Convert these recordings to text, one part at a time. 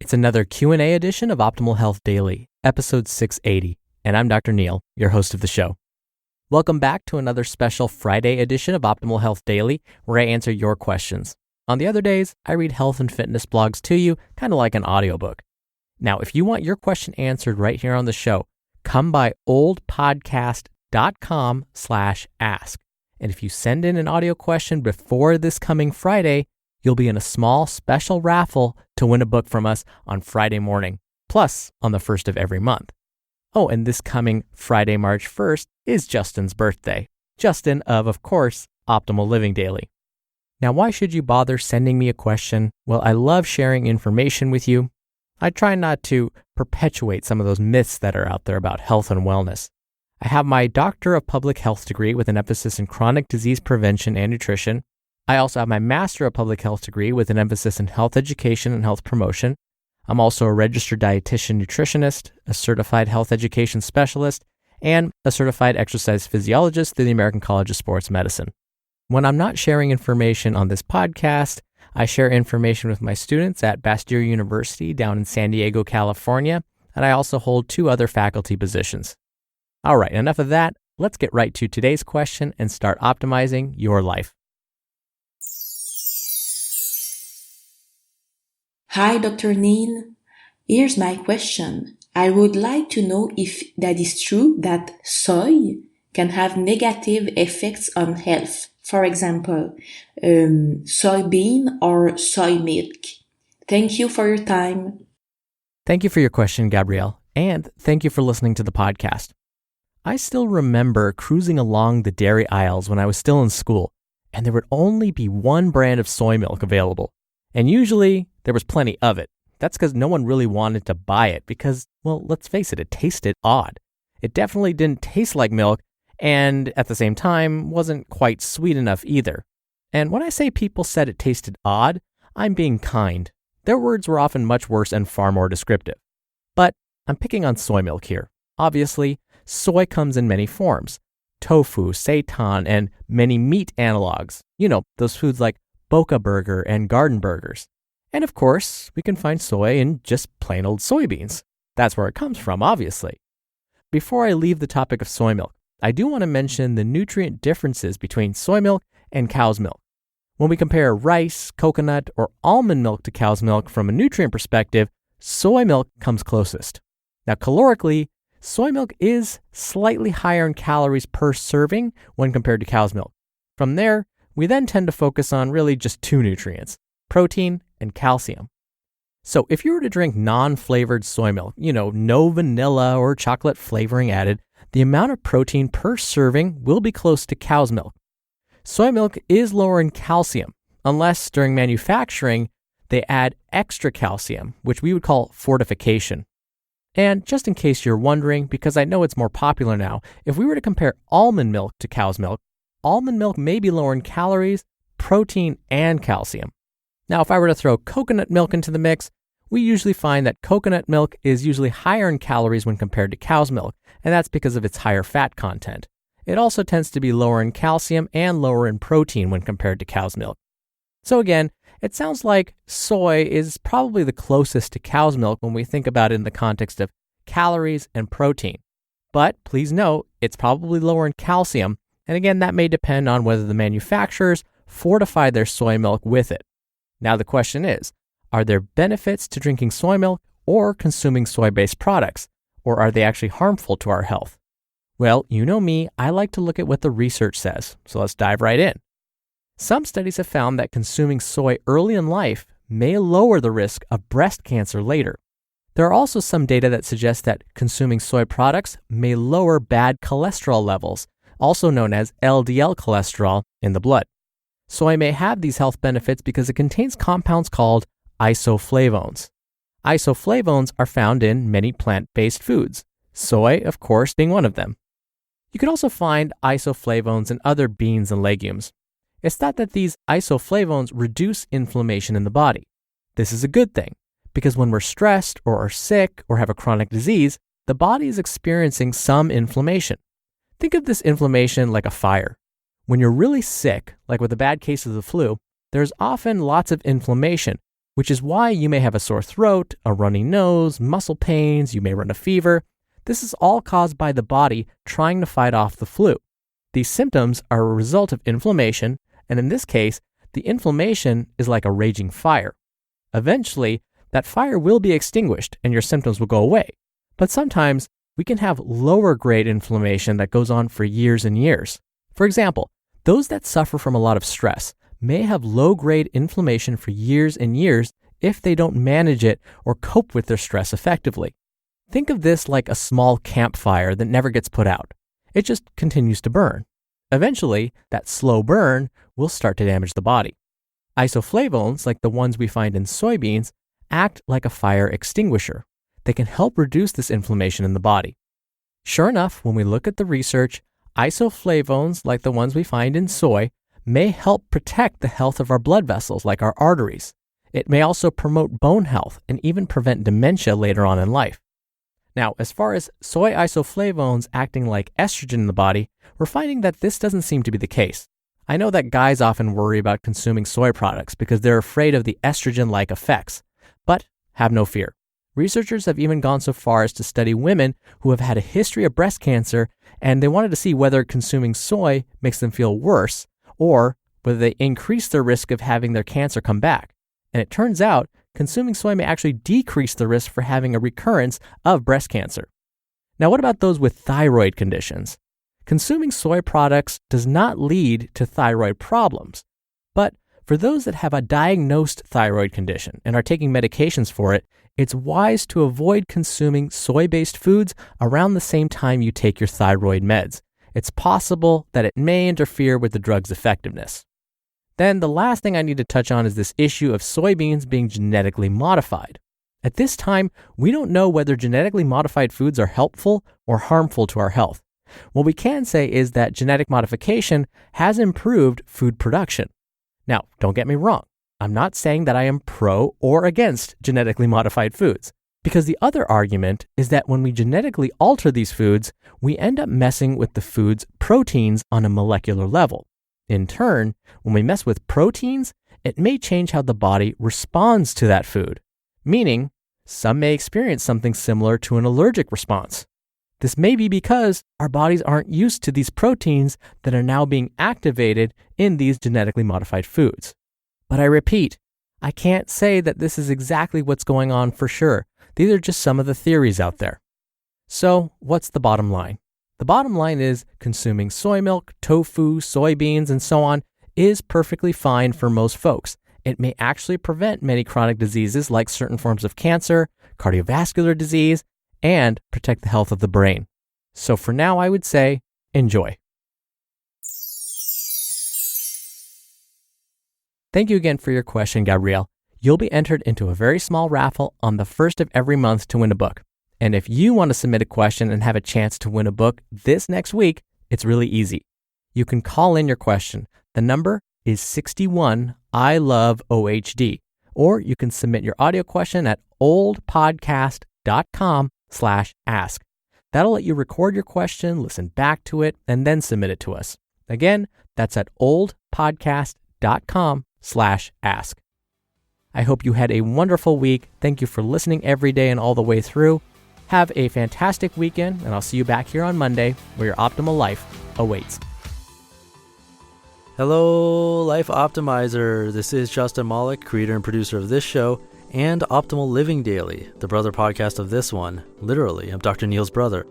It's another Q&A edition of Optimal Health Daily, episode 680, and I'm Dr. Neil, your host of the show. Welcome back to another special Friday edition of Optimal Health Daily, where I answer your questions. On the other days, I read health and fitness blogs to you, kind of like an audiobook. Now, if you want your question answered right here on the show, come by oldpodcast.com/ask. And if you send in an audio question before this coming Friday, you'll be in a small special raffle to win a book from us on Friday morning, plus on the first of every month. Oh, and this coming Friday, March 1st is Justin's birthday. Justin of course, Optimal Living Daily. Now, why should you bother sending me a question? Well, I love sharing information with you. I try not to perpetuate some of those myths that are out there about health and wellness. I have my Doctor of Public Health degree with an emphasis in chronic disease prevention and nutrition. I also have my Master of Public Health degree with an emphasis in health education and health promotion. I'm also a registered dietitian nutritionist, a certified health education specialist, and a certified exercise physiologist through the American College of Sports Medicine. When I'm not sharing information on this podcast, I share information with my students at Bastyr University down in San Diego, California, and I also hold 2 other faculty positions. All right, enough of that. Let's get right to today's question and start optimizing your life. Hi, Dr. Neil. Here's my question. I would like to know if that is true that soy can have negative effects on health. For example, soybean or soy milk. Thank you for your time. Thank you for your question, Gabrielle, and thank you for listening to the podcast. I still remember cruising along the dairy aisles when I was still in school, and there would only be one brand of soy milk available. And usually, there was plenty of it. That's because no one really wanted to buy it because, well, let's face it, it tasted odd. It definitely didn't taste like milk, and at the same time, wasn't quite sweet enough either. And when I say people said it tasted odd, I'm being kind. Their words were often much worse and far more descriptive. But I'm picking on soy milk here. Obviously, soy comes in many forms. Tofu, seitan, and many meat analogs. You know, those foods like Boca Burger and Garden Burgers. And of course, we can find soy in just plain old soybeans. That's where it comes from, obviously. Before I leave the topic of soy milk, I do want to mention the nutrient differences between soy milk and cow's milk. When we compare rice, coconut, or almond milk to cow's milk from a nutrient perspective, soy milk comes closest. Now, calorically, soy milk is slightly higher in calories per serving when compared to cow's milk. From there, we then tend to focus on really just 2 nutrients, protein and calcium. So if you were to drink non-flavored soy milk, no vanilla or chocolate flavoring added, the amount of protein per serving will be close to cow's milk. Soy milk is lower in calcium, unless during manufacturing, they add extra calcium, which we would call fortification. And just in case you're wondering, because I know it's more popular now, if we were to compare almond milk to cow's milk, almond milk may be lower in calories, protein, and calcium. Now, if I were to throw coconut milk into the mix, we usually find that coconut milk is usually higher in calories when compared to cow's milk, and that's because of its higher fat content. It also tends to be lower in calcium and lower in protein when compared to cow's milk. So again, it sounds like soy is probably the closest to cow's milk when we think about it in the context of calories and protein. But please note, it's probably lower in calcium, and again, that may depend on whether the manufacturers fortify their soy milk with it. Now the question is, are there benefits to drinking soy milk or consuming soy-based products, or are they actually harmful to our health? Well, you know me, I like to look at what the research says, so let's dive right in. Some studies have found that consuming soy early in life may lower the risk of breast cancer later. There are also some data that suggests that consuming soy products may lower bad cholesterol levels, also known as LDL cholesterol, in the blood. Soy may have these health benefits because it contains compounds called isoflavones. Isoflavones are found in many plant-based foods, soy, of course, being one of them. You can also find isoflavones in other beans and legumes. It's thought that these isoflavones reduce inflammation in the body. This is a good thing, because when we're stressed or are sick or have a chronic disease, the body is experiencing some inflammation. Think of this inflammation like a fire. When you're really sick, like with a bad case of the flu, there's often lots of inflammation, which is why you may have a sore throat, a runny nose, muscle pains, you may run a fever. This is all caused by the body trying to fight off the flu. These symptoms are a result of inflammation, and in this case, the inflammation is like a raging fire. Eventually, that fire will be extinguished and your symptoms will go away. But sometimes we can have lower grade inflammation that goes on for years and years. For example, those that suffer from a lot of stress may have low grade inflammation for years and years if they don't manage it or cope with their stress effectively. Think of this like a small campfire that never gets put out. It just continues to burn. Eventually, that slow burn will start to damage the body. Isoflavones, like the ones we find in soybeans, act like a fire extinguisher. They can help reduce this inflammation in the body. Sure enough, when we look at the research, isoflavones, like the ones we find in soy, may help protect the health of our blood vessels, like our arteries. It may also promote bone health and even prevent dementia later on in life. Now, as far as soy isoflavones acting like estrogen in the body, we're finding that this doesn't seem to be the case. I know that guys often worry about consuming soy products because they're afraid of the estrogen-like effects, but have no fear. Researchers have even gone so far as to study women who have had a history of breast cancer, and they wanted to see whether consuming soy makes them feel worse or whether they increase their risk of having their cancer come back. And it turns out consuming soy may actually decrease the risk for having a recurrence of breast cancer. Now, what about those with thyroid conditions? Consuming soy products does not lead to thyroid problems, but for those that have a diagnosed thyroid condition and are taking medications for it, it's wise to avoid consuming soy-based foods around the same time you take your thyroid meds. It's possible that it may interfere with the drug's effectiveness. Then the last thing I need to touch on is this issue of soybeans being genetically modified. At this time, we don't know whether genetically modified foods are helpful or harmful to our health. What we can say is that genetic modification has improved food production. Now, don't get me wrong. I'm not saying that I am pro or against genetically modified foods, because the other argument is that when we genetically alter these foods, we end up messing with the food's proteins on a molecular level. In turn, when we mess with proteins, it may change how the body responds to that food, meaning some may experience something similar to an allergic response. This may be because our bodies aren't used to these proteins that are now being activated in these genetically modified foods. But I repeat, I can't say that this is exactly what's going on for sure. These are just some of the theories out there. So, what's the bottom line? The bottom line is consuming soy milk, tofu, soybeans, and so on is perfectly fine for most folks. It may actually prevent many chronic diseases like certain forms of cancer, cardiovascular disease, and protect the health of the brain. So for now, I would say, enjoy. Thank you again for your question, Gabrielle. You'll be entered into a very small raffle on the first of every month to win a book. And if you want to submit a question and have a chance to win a book this next week, it's really easy. You can call in your question. The number is 61 I love OHD, or you can submit your audio question at oldpodcast.com/ask. That'll let you record your question, listen back to it, and then submit it to us. Again, that's at oldpodcast.com/ask. I hope you had a wonderful week. Thank you for listening every day and all the way through. Have a fantastic weekend, and I'll see you back here on Monday where your optimal life awaits. Hello, Life Optimizer. This is Justin Malik, creator and producer of this show and Optimal Living Daily, the brother podcast of this one. Literally, I'm Dr. Neil's brother.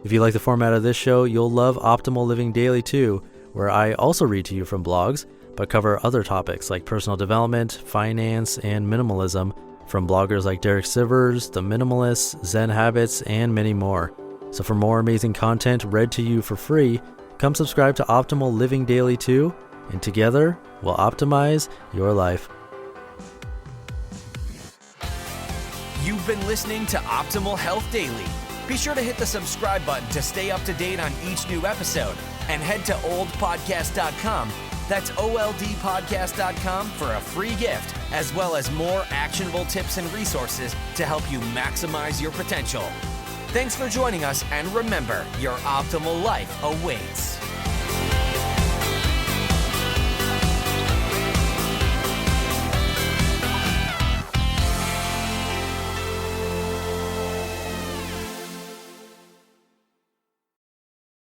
If you like the format of this show, you'll love Optimal Living Daily too, where I also read to you from blogs, but cover other topics like personal development, finance, and minimalism from bloggers like Derek Sivers, The Minimalists, Zen Habits, and many more. So for more amazing content read to you for free, come subscribe to Optimal Living Daily too, and together we'll optimize your life. You've been listening to Optimal Health Daily. Be sure to hit the subscribe button to stay up to date on each new episode, and head to oldpodcast.com. That's oldpodcast.com for a free gift, as well as more actionable tips and resources to help you maximize your potential. Thanks for joining us, and remember, your optimal life awaits.